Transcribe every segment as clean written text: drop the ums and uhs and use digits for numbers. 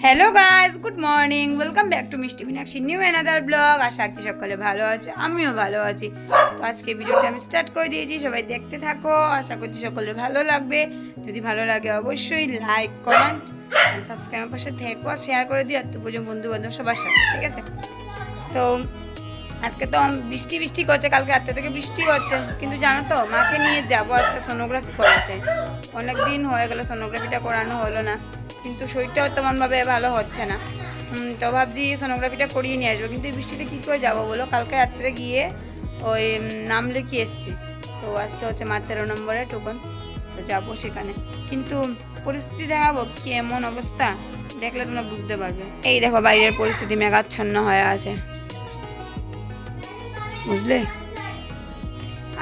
Hello guys, good morning, welcome back to মিষ্টি Meenakshi new another blog. আশা রাখছি সকলে ভালো আছে, আমিও ভালো আছি। তো আজকে ভিডিওটা আমি স্টার্ট করে দিয়েছি, সবাই দেখতে থাকো। আশা করছি সকলে ভালো লাগবে। যদি ভালো লাগে অবশ্যই লাইক, কমেন্ট, সাবস্ক্রাইবের পাশে থেকো, শেয়ার করে দিও আত্মীয় বন্ধু বান্ধব সবার সাথে, ঠিক আছে? তো আজকে তো বৃষ্টি বৃষ্টি করছে, কালকে রাত্রে থেকে বৃষ্টি হচ্ছে, কিন্তু জানো তো মাকে নিয়ে যাবো আজকে সোনোগ্রাফি করাতে। অনেক দিন হয়ে গেল সোনোগ্রাফিটা করানো হলো না, কিন্তু শরীরটাও তেমনভাবে ভালো হচ্ছে না। তো ভাবছি সোনোগ্রাফিটা করিয়ে নিয়ে আসবো, কিন্তু বৃষ্টিতে কী করে যাবো বলো? কালকে রাত্রে গিয়ে ওই নাম লিখিয়ে এসেছি। তো আজকে হচ্ছে মার 13 নম্বরে টোকন, তো যাবো সেখানে। কিন্তু পরিস্থিতি দেখাবো কি এমন অবস্থা, দেখলে তোমরা বুঝতে পারবে। এই দেখো বাইরের পরিস্থিতি মেঘাচ্ছন্ন হয়ে আছে, বুঝলে?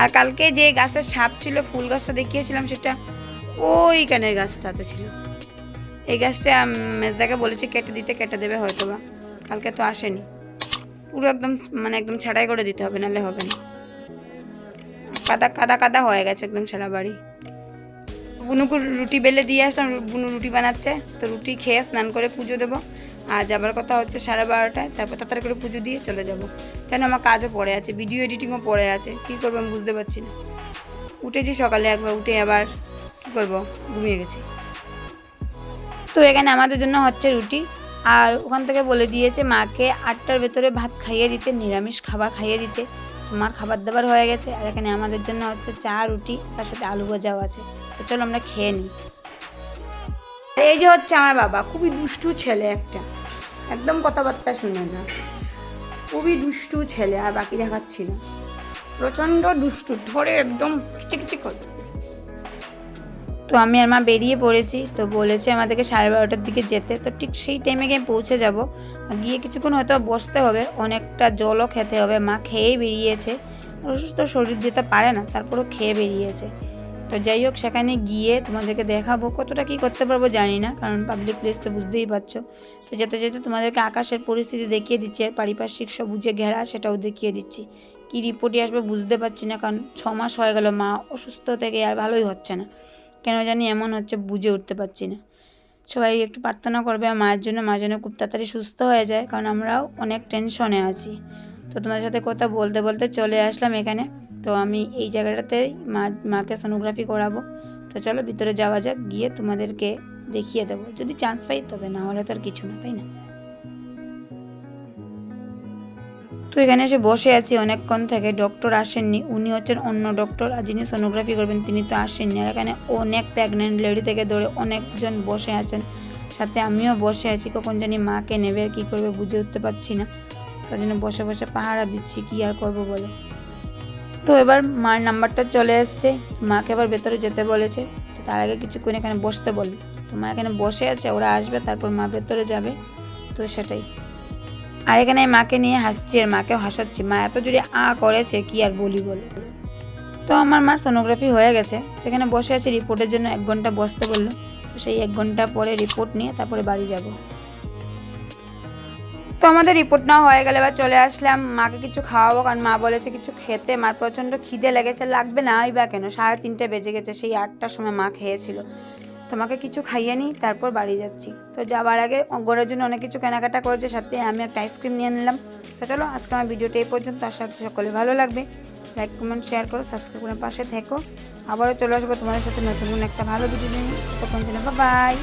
আর কালকে যে গাছের সাপ ছিল, ফুল গাছটা দেখিয়েছিলাম, সেটা ওইখানের গাছটাতে ছিল। এই গাছটা মেজদাকে বলেছি কেটে দিতে, কেটে দেবে হয়তো বা। কালকে তো আসেনি, পুরো একদম একদম ছাড়াই করে দিতে হবে, নাহলে হবে না। কাদা কাদা কাদা হয়ে গেছে একদম সারা বাড়ি। বুনুকে রুটি বেলে দিয়ে আসলাম, বুনু রুটি বানাচ্ছে। তো রুটি খেয়ে স্নান করে পুজো দেবো। আর যাবার কথা হচ্ছে 12:30টায়, তারপর তাড়াতাড়ি করে পুজো দিয়ে চলে যাব। কেন আমার কাজও পড়ে আছে, ভিডিও এডিটিংও পড়ে আছে, কী করবো আমি বুঝতে পারছি না। উঠেছি সকালে একবার, উঠে আবার কী করবো, ঘুমিয়ে গেছি। তো এখানে আমাদের জন্য হচ্ছে রুটি, আর ওখান থেকে বলে দিয়েছে মাকে 8টার ভেতরে ভাত খাইয়ে দিতে, নিরামিষ খাবার খাইয়ে দিতে। মার খাবার দাবার হয়ে গেছে। আর এখানে আমাদের জন্য হচ্ছে চা, রুটি, তার সাথে আলু ভাজাও আছে। তো চলো আমরা খেয়ে নিই। এই যে হচ্ছে আমার বাবা, খুবই দুষ্টু ছেলে একটা, একদম কথাবার্তা শুনে না, খুবই দুষ্টু ছেলে। আর বাকি দেখাচ্ছি না, প্রচণ্ড দুষ্টু, ধরে একদম কিচিকিচি করে। তো আমি আর মা বেরিয়ে পড়েছি। তো বলেছে আমাদেরকে 12:30টার দিকে যেতে। তো ঠিক সেই টাইমে গিয়ে পৌঁছে যাব। গিয়ে কিছুক্ষণ হয়তো বসতে হবে, অনেকটা জলও খেতে হবে। মা খেয়েই বেরিয়েছে, অসুস্থ শরীর যেতে পারে না, তারপরও খেয়ে বেরিয়েছে। তো যাই হোক, সেখানে গিয়ে তোমাদেরকে দেখাবো। কতটা কী করতে পারবো জানি না, কারণ পাবলিক প্লেস তো বুঝতেই পারছো। তো যেতে যেতে তোমাদেরকে আকাশের পরিস্থিতি দেখিয়ে দিচ্ছি, আর পারিপার্শ্বিক সবুজে ঘেরা সেটাও দেখিয়ে দিচ্ছি। কী রিপোর্টই আসবে বুঝতে পারছি না, কারণ 6 মাস হয়ে গেল মা অসুস্থ থেকে, আর ভালোই হচ্ছে না। কেন জানি এমন হচ্ছে, বুঝে উঠতে পারছি না। সবাই একটু প্রার্থনা করবে মায়ের জন্য, মা যেন খুব তাড়াতাড়ি সুস্থ হয়ে যায়, কারণ আমরাও অনেক টেনশনে আছি। তো তোমাদের সাথে কথা বলতে বলতে চলে আসলাম এখানে। তো আমি এই জায়গাটাতে মাকে সোনোগ্রাফি করাবো। তো চলো ভিতরে যাওয়া যাক, গিয়ে তোমাদেরকে দেখিয়ে দেবো, যদি চান্স পাই তবে, না হলে তো আর কিছু না, তাই না? তো এখানে এসে বসে আছি অনেকক্ষণ থেকে। ডক্টর আসেননি, উনি হচ্ছেন অন্য ডক্টর, আর যিনি সোনোগ্রাফি করবেন তিনি তো আসেননি। আর এখানে অনেক প্রেগনেন্ট লেডি থেকে ধরে অনেকজন বসে আছেন, সাথে আমিও বসে আছি। কখন জানি মাকে নেবে আর কী করবে বুঝে উঠতে পারছি না, তার জন্য বসে বসে পাহারা দিচ্ছি, কী আর করবো বলো। তো এবার মার নাম্বারটা চলে এসছে, মাকে এবার ভেতরে যেতে বলেছে। তো তার আগে কিছুক্ষণ এখানে বসতে বলবে। তো মা এখানে বসে আছে, ওরা আসবে তারপর মা ভেতরে যাবে। তো সেটাই। আর এখানে মাকে নিয়ে হাসছি, আর মাকেও হাসাচ্ছি। মা এত জোরে করেছে, কি আর বলি বলে। তো আমার মা সোনোগ্রাফি হয়ে গেছে, সেখানে বসে আছি রিপোর্টের জন্য। 1 ঘন্টা বসতে বললো। তো সেই 1 ঘন্টা পরে রিপোর্ট নিয়ে তারপরে বাড়ি যাব। তো আমাদের রিপোর্ট না হয়ে গেলে এবার চলে আসলাম। মাকে কিছু খাওয়াবো, কারণ মা বলেছে কিছু খেতে। মার প্রচণ্ড খিদে লেগেছে। লাগবে না বা কেন, 3:30 বেজে গেছে, সেই 8টার সময় মা খেয়েছিল। তোমাকে কিছু খাইয়ে নিই, তারপর বাড়ি যাচ্ছি। তো যাওয়ার আগে ঘরের জন্য অনেক কিছু কেনাকাটা করেছে, সাথে আমি একটা আইসক্রিম নিয়ে নিলাম। তো চলো আজকে আমার ভিডিওটা এই পর্যন্ত। আশা করছি সকলে ভালো লাগবে। লাইক, কমেন্ট, শেয়ার করো, সাবস্ক্রাইব করে পাশে থেকো। আবারও চলে আসবো তোমাদের সাথে নতুন একটা ভালো ভিডিও নিয়ে। তখন বাই।